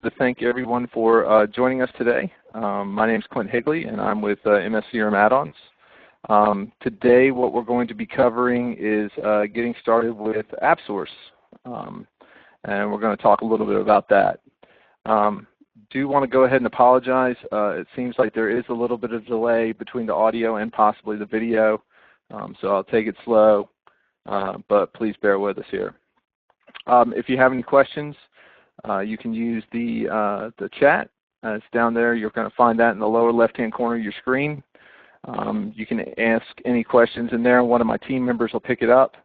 to thank everyone for joining us today. My name is Clint Higley, and I'm with mscrm-addons. Today, what we're going to be covering is getting started with AppSource, and we're going to talk a little bit about that. Do want to go ahead and apologize. It seems like there is a little bit of delay between the audio and possibly the video, so I'll take it slow, but please bear with us here. If you have any questions, you can use the chat. It's down there. You're going to find that in the lower left-hand corner of your screen. You can ask any questions in there, and one of my team members will pick it up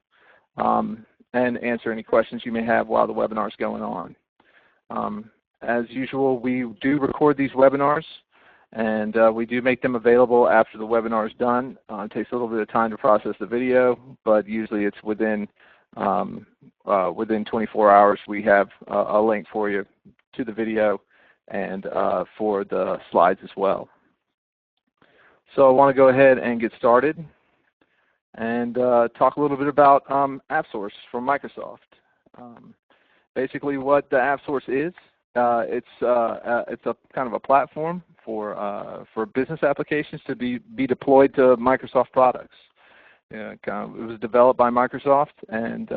and answer any questions you may have while the webinar is going on. As usual, we do record these webinars, and we do make them available after the webinar is done. It takes a little bit of time to process the video, but usually it's within 24 hours. We have a link for you to the video and for the slides as well. So I want to go ahead and get started and talk a little bit about AppSource from Microsoft. Basically, what the AppSource is, it's a kind of a platform for business applications to be deployed to Microsoft products. It was developed by Microsoft, and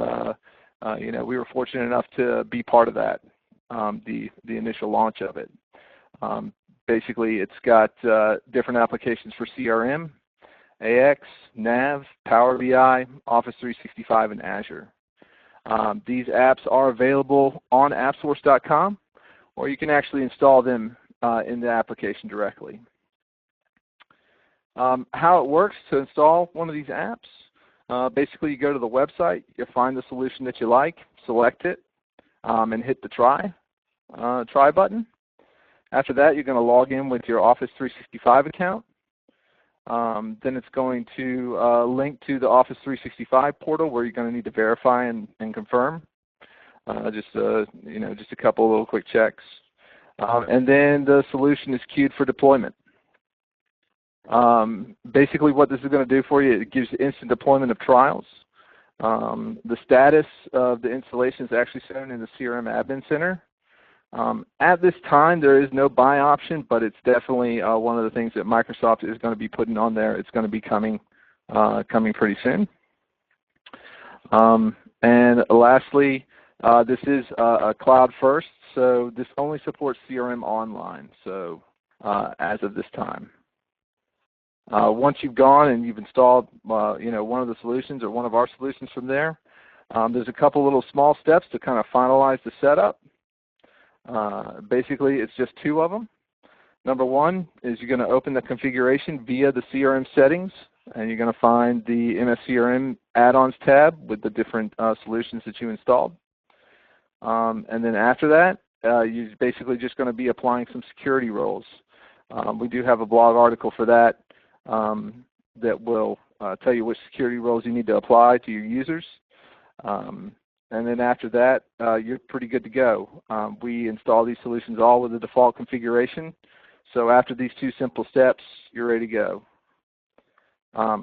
we were fortunate enough to be part of that, the initial launch of it. Basically, it's got different applications for CRM, AX, Nav, Power BI, Office 365, and Azure. These apps are available on appsource.com, or you can actually install them in the application directly. How it works to install one of these apps, basically you go to the website, you find the solution that you like, select it, and hit the try button. After that, you're going to log in with your Office 365 account. Then it's going to link to the Office 365 portal where you're going to need to verify and confirm. Just a couple of little quick checks. And then the solution is queued for deployment. Basically what this is going to do for you, it gives you instant deployment of trials. The status of the installation is actually shown in the CRM Admin Center. At this time, there is no buy option, but it's definitely one of the things that Microsoft is going to be putting on there. It's going to be coming pretty soon. And lastly, this is a cloud first, so this only supports CRM Online. So as of this time. Once you've gone and you've installed, one of the solutions or one of our solutions from there, there's a couple little small steps to kind of finalize the setup. Basically, it's just two of them. Number one is you're going to open the configuration via the CRM settings, and you're going to find the mscrm-addons tab with the different solutions that you installed. And then after that, you're basically just going to be applying some security roles. We do have a blog article for that that will tell you which security roles you need to apply to your users. And then after that, you're pretty good to go. We install these solutions all with the default configuration. So after these two simple steps, you're ready to go. A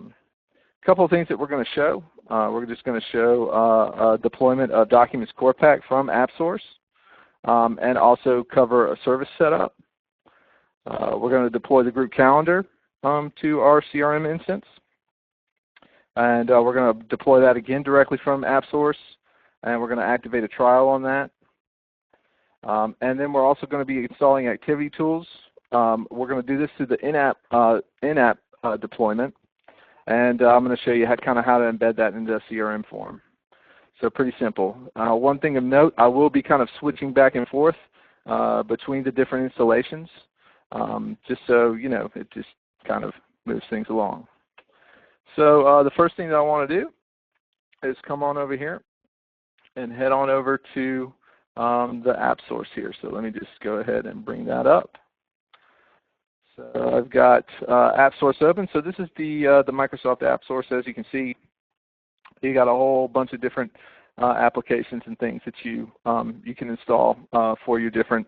couple of things that we're going to show. We're just going to show deployment of documents core pack from AppSource and also cover a service setup. We're going to deploy the group calendar to our CRM instance. And we're going to deploy that again directly from AppSource. And we're going to activate a trial on that. And then we're also going to be installing activity tools. We're going to do this through the in-app deployment. And I'm going to show you how to embed that into a CRM form. So pretty simple. One thing of note, I will be kind of switching back and forth between the different installations, just so it just kind of moves things along. So the first thing that I want to do is come on over here and head on over to the AppSource here. So let me just go ahead and bring that up. So I've got AppSource open. So this is the Microsoft AppSource. As you can see, you got a whole bunch of different applications and things that you can install for your different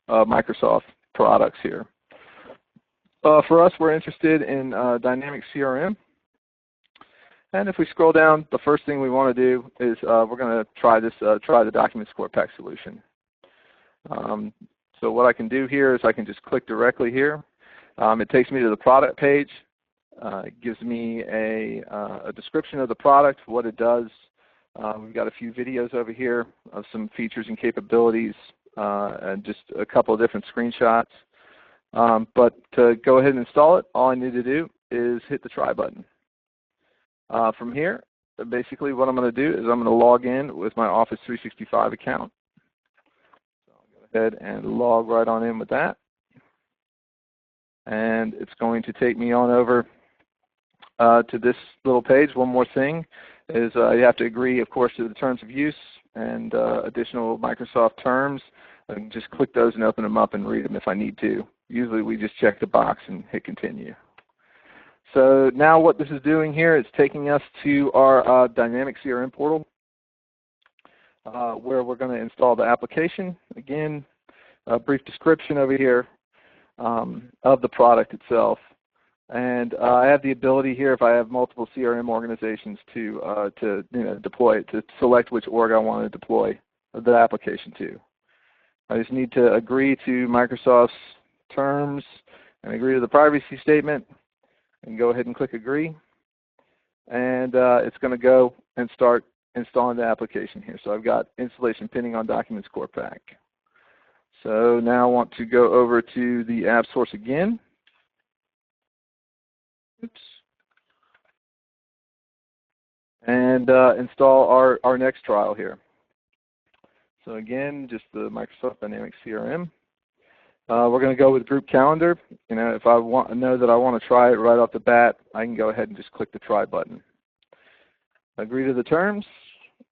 Microsoft products here. For us, we're interested in Dynamic CRM. And if we scroll down, the first thing we want to do is we're going to try the Documents Core Pack solution. So what I can do here is I can just click directly here. It takes me to the product page. It gives me a description of the product, what it does. We've got a few videos over here of some features and capabilities, and just a couple of different screenshots. But to go ahead and install it, all I need to do is hit the try button. From here, basically what I'm going to do is I'm going to log in with my Office 365 account. So I'll go ahead and log right on in with that. And it's going to take me on over to this little page. One more thing is you have to agree, of course, to the terms of use and additional Microsoft terms. I can just click those and open them up and read them if I need to. Usually we just check the box and hit continue. So now what this is doing here is taking us to our dynamic CRM portal where we're going to install the application. Again, a brief description over here of the product itself. And I have the ability here, if I have multiple CRM organizations, to deploy it, to select which org I want to deploy the application to. I just need to agree to Microsoft's terms and agree to the privacy statement, and go ahead and click agree. And it's going to go and start installing the application here. So I've got installation pending on Documents Core Pack. So now I want to go over to the AppSource again. Oops. And install our next trial here. So again, just the Microsoft Dynamics CRM. We're going to go with Group Calendar. If I know that I want to try it right off the bat, I can go ahead and just click the try button. Agree to the terms,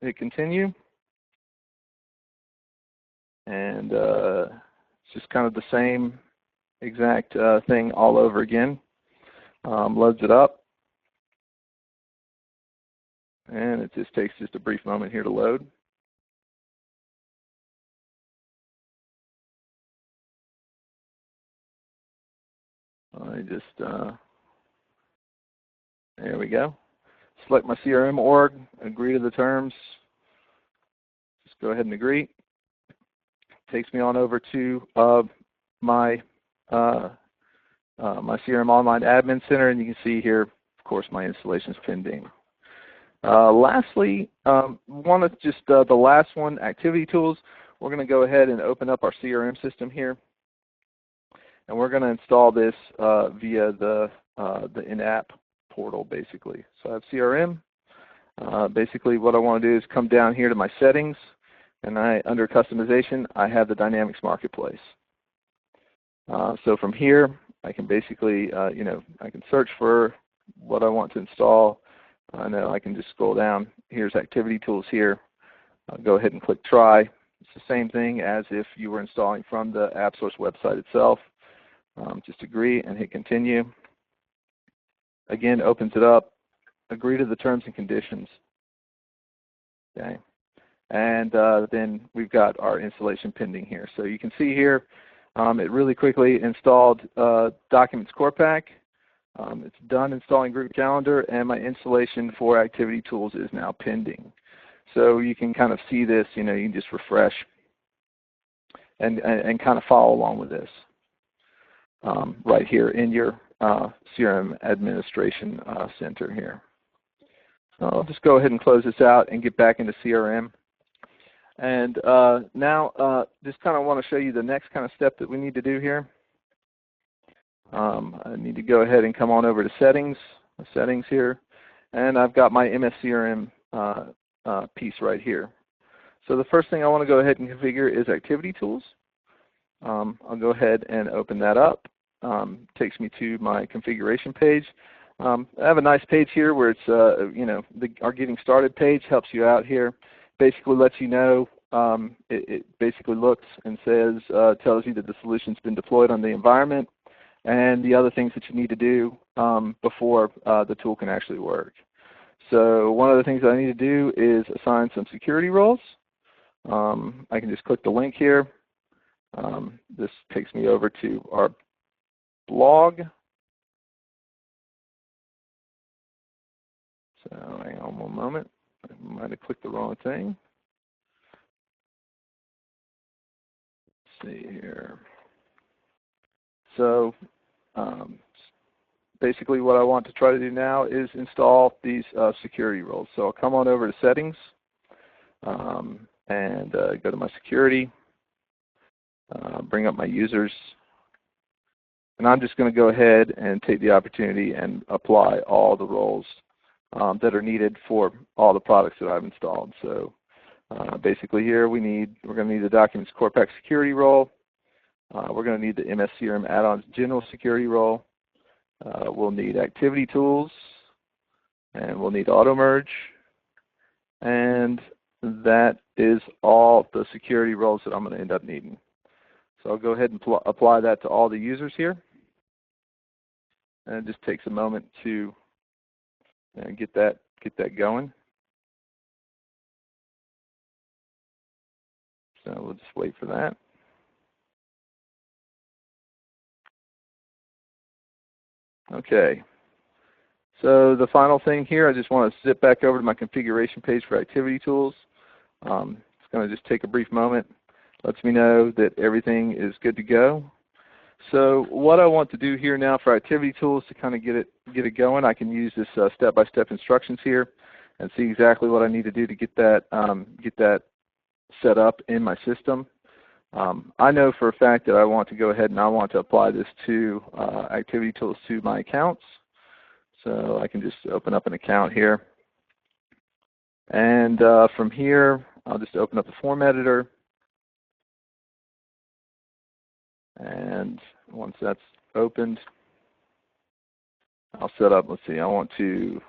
hit continue. And it's just kind of the same exact thing all over again. Loads it up. And it just takes just a brief moment here to load. There we go. Select my CRM org, agree to the terms. Just go ahead and agree. Takes me on over to my CRM Online Admin Center, and you can see here, of course, my installation is pending. Lastly, one of just the last one, Activity Tools. We're going to go ahead and open up our CRM system here, and we're going to install this via the in-app portal, basically. So I have CRM. Basically, what I want to do is come down here to my settings, and under customization, I have the Dynamics Marketplace. So from here, I can basically, I can search for what I want to install. I know I can just scroll down. Here's Activity Tools here. I'll go ahead and click Try. It's the same thing as if you were installing from the AppSource website itself. Just agree and hit continue. Again, opens it up. Agree to the terms and conditions. Okay. And then we've got our installation pending here. So you can see here, it really quickly installed Documents Core Pack. It's done installing Group Calendar, and my installation for Activity Tools is now pending. So you can kind of see this, you can just refresh and kind of follow along with this right here in your CRM Administration Center here. So I'll just go ahead and close this out and get back into CRM. And now just kind of want to show you the next kind of step that we need to do here. I need to go ahead and come on over to settings here, and I've got my mscrm piece right here. So the first thing I want to go ahead and configure is Activity Tools. I'll go ahead and open that up. Takes me to my configuration page. I have a nice page here where it's our Getting Started page helps you out here. Basically lets you know, it basically looks and says, tells you that the solution's been deployed on the environment, and the other things that you need to do before the tool can actually work. So one of the things that I need to do is assign some security roles. I can just click the link here. This takes me over to our blog. So hang on one moment. I might have clicked the wrong thing. see here. So basically what I want to try to do now is install these security roles. So I'll come on over to Settings and go to my Security, bring up my users, and I'm just going to go ahead and take the opportunity and apply all the roles that are needed for all the products that I've installed. So basically here we're going to need the Documents Cortex security role. We're going to need the mscrm-addons general security role. We'll need activity tools, and we'll need auto merge, and that is all the security roles that I'm going to end up needing. So I'll go ahead and apply that to all the users here, and it just takes a moment to get that going. So we'll just wait for that. Okay, so the final thing here, I just want to zip back over to my configuration page for activity tools. It's going to just take a brief moment. Lets me know that everything is good to go. So what I want to do here now for activity tools to kind of get it going, I can use this step-by-step instructions here and see exactly what I need to do to get that set up in my system. I know for a fact that I want to go ahead and I want to apply this to activity tools to my accounts. So I can just open up an account here. And from here, I'll just open up the form editor. And once that's opened, I'll set up, let's see, I want to,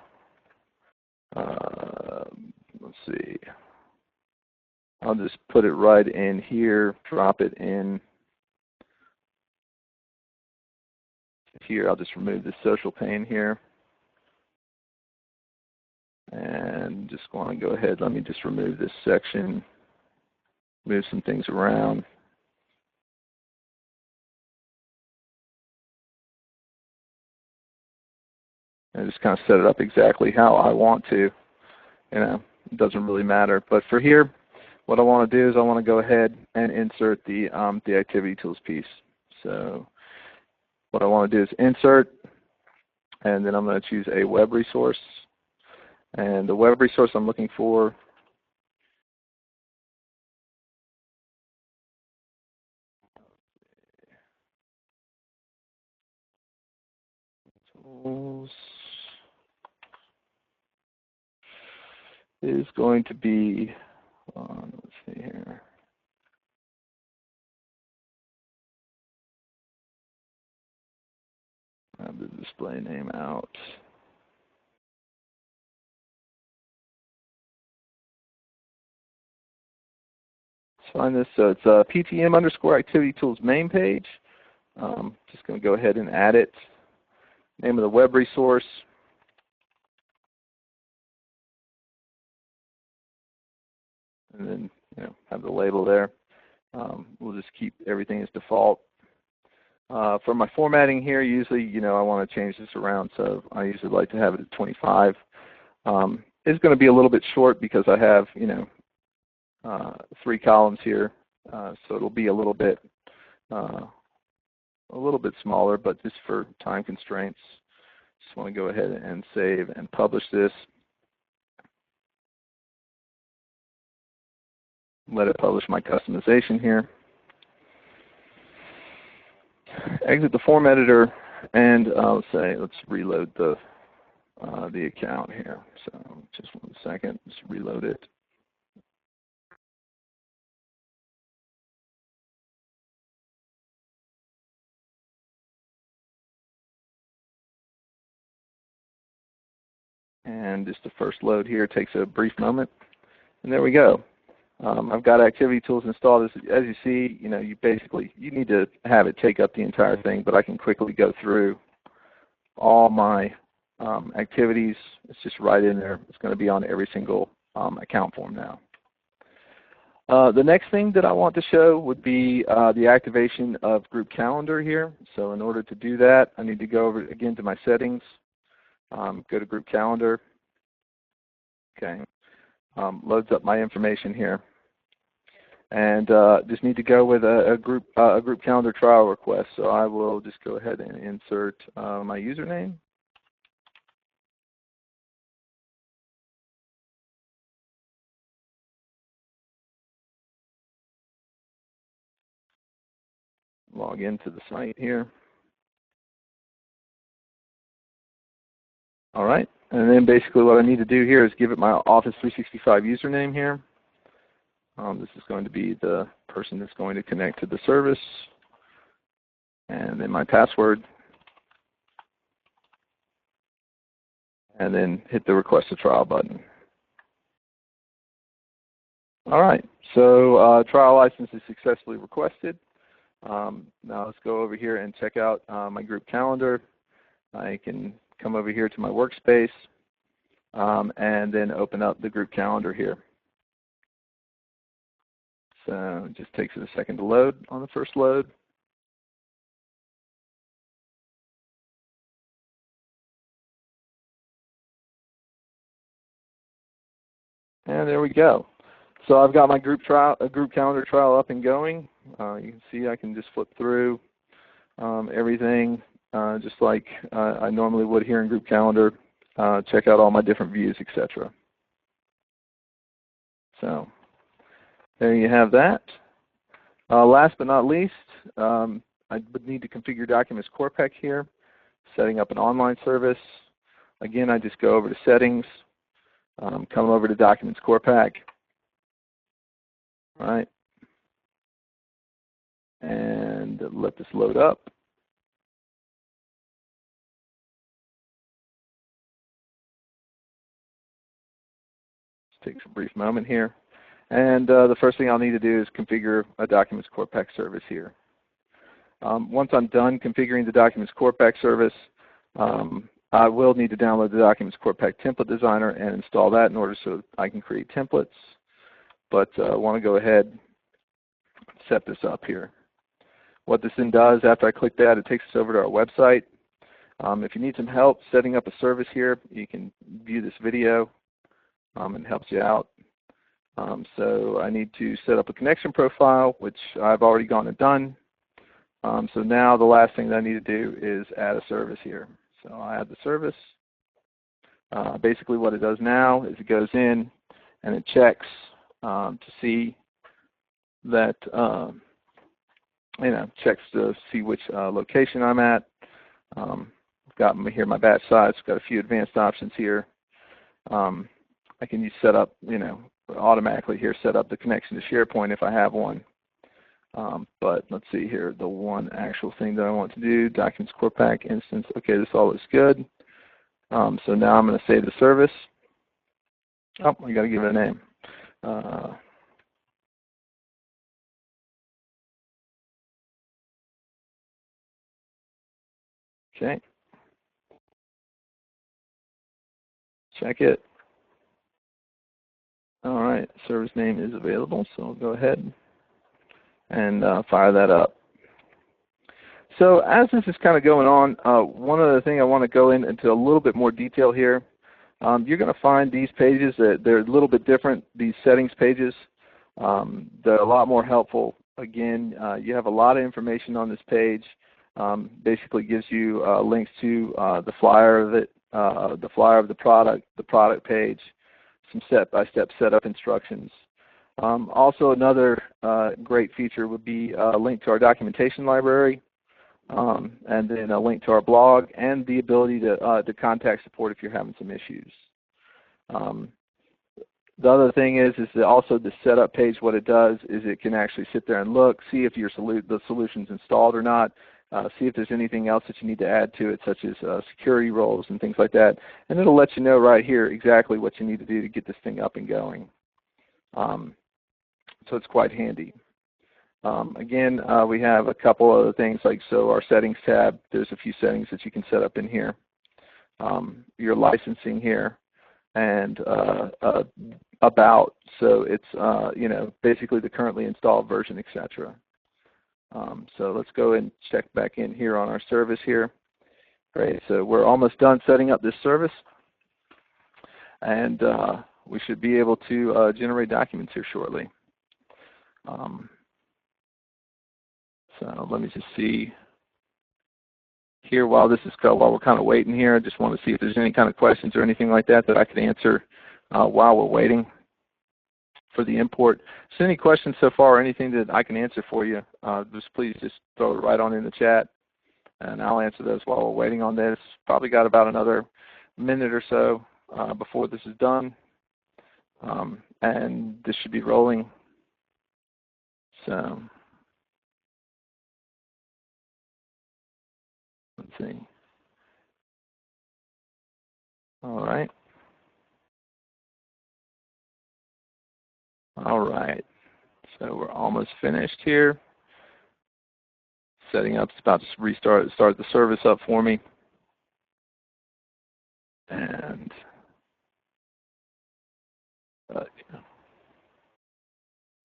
let's see, I'll just put it right in here, drop it in here. I'll just remove the social pane here. And just want to go ahead, let me just remove this section, move some things around. And just kind of set it up exactly how I want to. You know, it doesn't really matter. But for here, what I want to do is I want to go ahead and insert the activity tools piece. So what I want to do is insert, and then I'm going to choose a web resource. And the web resource I'm looking for is going to be, let's see here. I have the display name out. Let's find this. So it's PTM_activity tools main page. Just going to go ahead and add it. Name of the web resource. And then have the label there. We'll just keep everything as default. For my formatting here, usually I want to change this around, so I usually like to have it at 25. It's going to be a little bit short because I have 3 columns here, so it'll be a little bit smaller, but just for time constraints, just want to go ahead and save and publish this. Let it publish my customization here. Exit the form editor, and let's reload the account here. So just 1 second, just reload it. And just the first load here takes a brief moment, and there we go. I've got activity tools installed. As you see, you need to have it take up the entire thing, but I can quickly go through all my activities. It's just right in there. It's going to be on every single account form now. The next thing that I want to show would be the activation of group calendar here. So in order to do that, I need to go over again to my settings, go to group calendar. Okay, loads up my information here. and just need to go with a group calendar trial request. So I will just go ahead and insert my username. Log into the site here. All right, and then basically what I need to do here is give it my Office 365 username here. This is going to be the person that's going to connect to the service, and then my password, and then hit the Request a Trial button. All right, so trial license is successfully requested. Now let's go over here and check out my group calendar. I can come over here to my workspace and then open up the group calendar here. So it just takes it a second to load on the first load. And there we go. So I've got my group calendar trial up and going. You can see I can just flip through everything just like I normally would here in group calendar. Check out all my different views, etc. So there you have that. Last but not least, I would need to configure Documents Core Pack here, setting up an online service. Again, I just go over to Settings, come over to Documents Core Pack, right, and let this load up. Just takes a brief moment here. And the first thing I'll need to do is configure a Documents Core Pack service here. Once I'm done configuring the Documents Core Pack service, I will need to download the Documents Core Pack Template Designer and install that in order so I can create templates. But I want to go ahead and set this up here. What this then does, after I click that, it takes us over to our website. If you need some help setting up a service here, you can view this video. It helps you out. So I need to set up a connection profile, which I've already gone and done. So now the last thing that I need to do is add a service here. So I'll add the service. Basically what it does now is it goes in and it checks to see that, checks to see which location I'm at. I've got here my batch size. Got a few advanced options here. I can use set up, automatically here set up the connection to SharePoint if I have one. But let's see here, the one actual thing that I want to do, Documents Core Pack instance. Okay, this all looks good. So now I'm going to save the service. Oh, I got to give it a name. Okay. Check it. All right, service name is available, so I'll go ahead and fire that up. So as this is kind of going on, one other thing I want to go into a little bit more detail here. You're going to find these pages that they're a little bit different, these settings pages. They're a lot more helpful. Again, you have a lot of information on this page. Basically gives you links to the flyer of it, the flyer of the product page, some step-by-step setup instructions. Also another great feature would be a link to our documentation library, and then a link to our blog, and the ability to contact support if you're having some issues. The other thing is that also the setup page, what it does is it can actually sit there and look, see if the solution's installed or not, see if there's anything else that you need to add to it, such as security roles and things like that. And it'll let you know right here exactly what you need to do to get this thing up and going. So it's quite handy. Again, we have a couple other things so our settings tab, there's a few settings that you can set up in here. Your licensing here, and about, so it's basically the currently installed version, etc. So let's go and check back in here on our service here. Great, so we're almost done setting up this service, and we should be able to generate documents here shortly. So let me just see here while we're kind of waiting here. I just want to see if there's any kind of questions or anything like that that I can answer while we're waiting for the import. So any questions so far or anything that I can answer for you, please just throw it right on in the chat, and I'll answer those while we're waiting on this. Probably got about another minute or so before this is done, and this should be rolling. So let's see. All right. All right. So we're almost finished here. Setting up, it's about to start the service up for me. And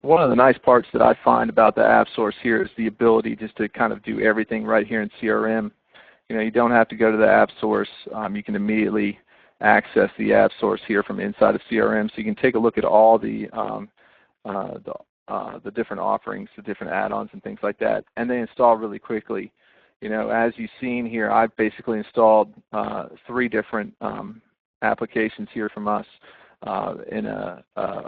one of the nice parts that I find about the AppSource here is the ability just to kind of do everything right here in CRM. You know, you don't have to go to the AppSource. You can immediately access the AppSource here from inside of CRM, so you can take a look at all the different offerings, the different add-ons and things like that, and they install really quickly. You know, as you've seen here, I've basically installed 3 different applications here from us in a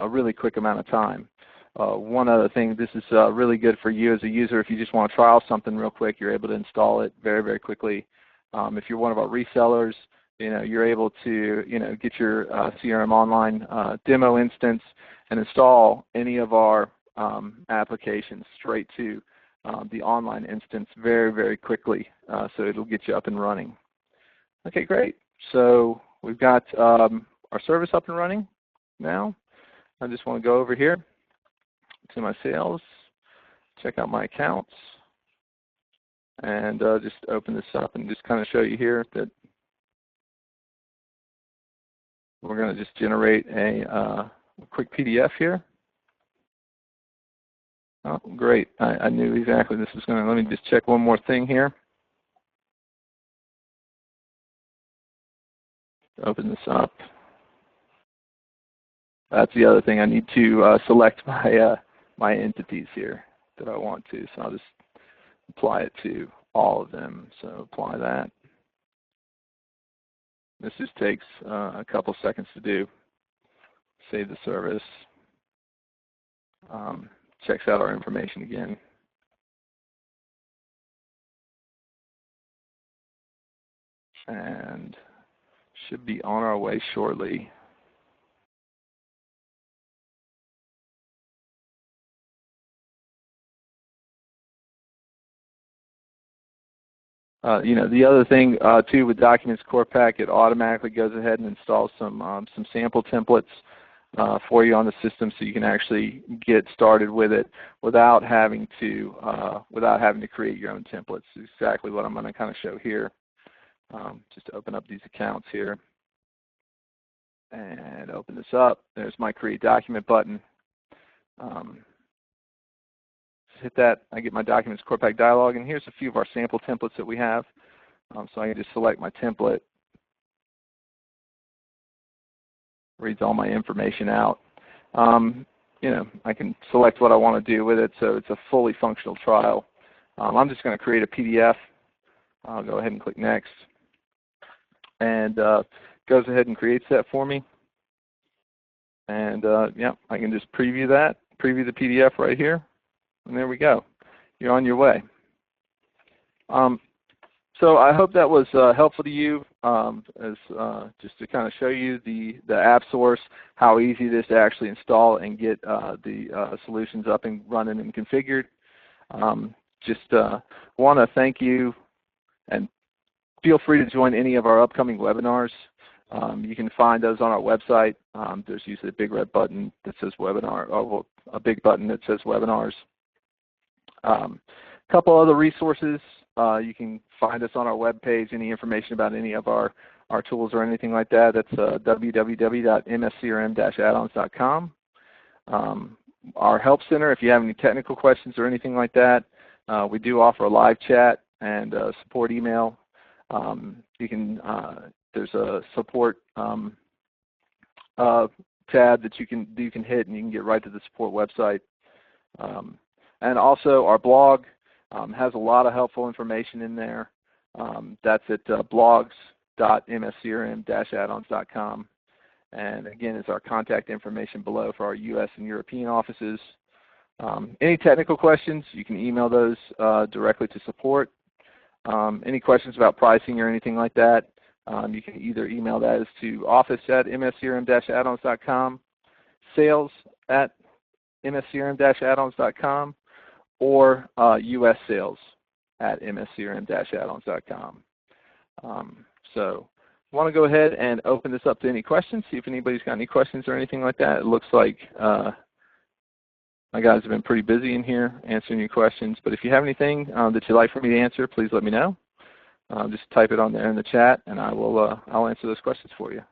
really quick amount of time. One other thing, this is really good for you as a user. If you just want to trial something real quick, you're able to install it very, very quickly. If you're one of our resellers, you know, you're able to, you know, get your CRM Online demo instance and install any of our applications straight to the online instance very, very quickly. So it'll get you up and running. Okay, great. So we've got our service up and running now. I just want to go over here to my sales, check out my accounts, and just open this up and just kind of show you here that we're going to just generate a quick PDF here. Oh, great. I knew exactly this was going to, let me just check one more thing here. Open this up. That's the other thing. I need to select my entities here that I want to. So I'll just apply it to all of them. So apply that. This just takes a couple seconds to do. Save the service. Checks out our information again. And should be on our way shortly. You know, the other thing too with Documents Core Pack, it automatically goes ahead and installs some sample templates for you on the system, so you can actually get started with it without having to create your own templates. Exactly what I'm going to kind of show here. Just to open up these accounts here and open this up. There's my Create Document button. Hit that, I get my Documents Core Pack dialog, and here's a few of our sample templates that we have. So I can just select my template. Reads all my information out. You know, I can select what I want to do with it, so it's a fully functional trial. I'm just going to create a PDF. I'll go ahead and click Next, and goes ahead and creates that for me. And yeah, I can just preview that, preview the PDF right here. And there we go. You're on your way. So I hope that was helpful to you, as just to kind of show you the AppSource, how easy it is to actually install and get the solutions up and running and configured. Just want to thank you, and feel free to join any of our upcoming webinars. You can find those on our website. There's usually a big red button that says webinar, or a big button that says webinars. A couple other resources. You can find us on our webpage. Any information about any of our tools or anything like that, that's www.mscrm-addons.com. Our Help Center, if you have any technical questions or anything like that, we do offer a live chat and support email. You can there's a support tab that you can hit, and you can get right to the support website. And also our blog has a lot of helpful information in there. That's at blogs.mscrm-addons.com. And again, it's our contact information below for our US and European offices. Any technical questions, you can email those directly to support. Any questions about pricing or anything like that, you can either email that to office@mscrm-addons.com, sales@mscrm-addons.com, or US sales@mscrm-addons.com. So I want to go ahead and open this up to any questions, see if anybody's got any questions or anything like that. It looks like my guys have been pretty busy in here answering your questions, but if you have anything that you'd like for me to answer, please let me know. Just type it on there in the chat, and I'll answer those questions for you.